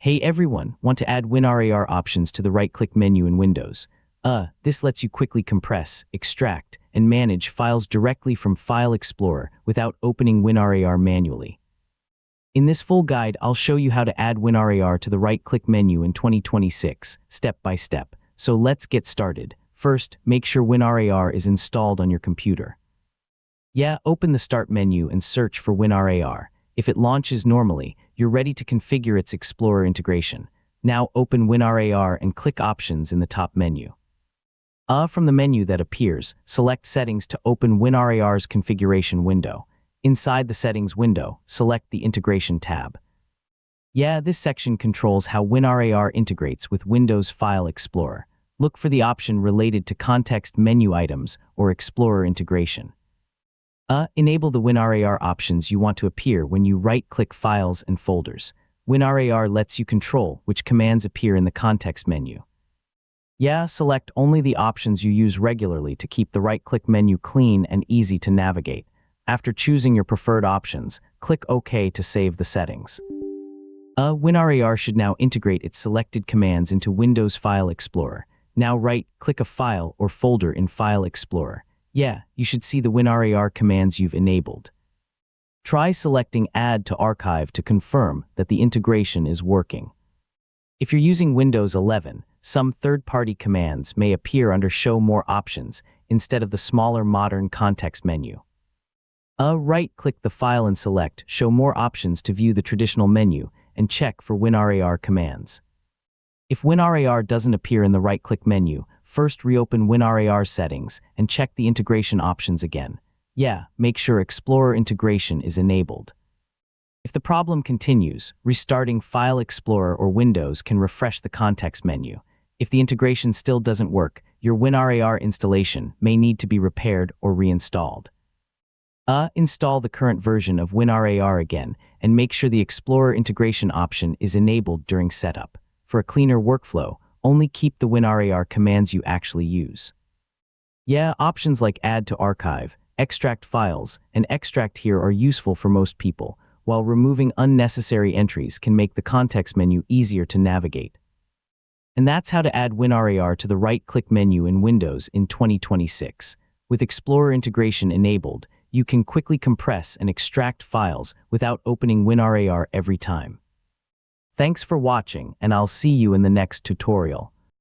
Hey everyone, want to add WinRAR options to the right-click menu in Windows? This lets you quickly compress, extract, and manage files directly from File Explorer without opening WinRAR manually. In this full guide, I'll show you how to add WinRAR to the right-click menu in 2026, step by step. So let's get started. First, make sure WinRAR is installed on your computer. Open the Start menu and search for WinRAR. If it launches normally, you're ready to configure its Explorer integration. Now open WinRAR and click Options in the top menu. From the menu that appears, select Settings to open WinRAR's configuration window. Inside the Settings window, select the Integration tab. This section controls how WinRAR integrates with Windows File Explorer. Look for the option related to Context Menu Items or Explorer Integration. Enable the WinRAR options you want to appear when you right-click Files and Folders. WinRAR lets you control which commands appear in the context menu. Select only the options you use regularly to keep the right-click menu clean and easy to navigate. After choosing your preferred options, click OK to save the settings. WinRAR should now integrate its selected commands into Windows File Explorer. Now right-click a file or folder in File Explorer. You should see the WinRAR commands you've enabled. Try selecting Add to Archive to confirm that the integration is working. If you're using Windows 11, some third-party commands may appear under Show More Options instead of the smaller modern context menu. Right-click the file and select Show More Options to view the traditional menu and check for WinRAR commands. If WinRAR doesn't appear in the right-click menu, first reopen WinRAR settings and check the integration options again. Make sure Explorer integration is enabled. If the problem continues, restarting File Explorer or Windows can refresh the context menu. If the integration still doesn't work, your WinRAR installation may need to be repaired or reinstalled. Install the current version of WinRAR again and make sure the Explorer integration option is enabled during setup. For a cleaner workflow, only keep the WinRAR commands you actually use. Options like Add to Archive, Extract Files, and Extract Here are useful for most people, while removing unnecessary entries can make the context menu easier to navigate. And that's how to add WinRAR to the right-click menu in Windows in 2026. With Explorer integration enabled, you can quickly compress and extract files without opening WinRAR every time. Thanks for watching, and I'll see you in the next tutorial.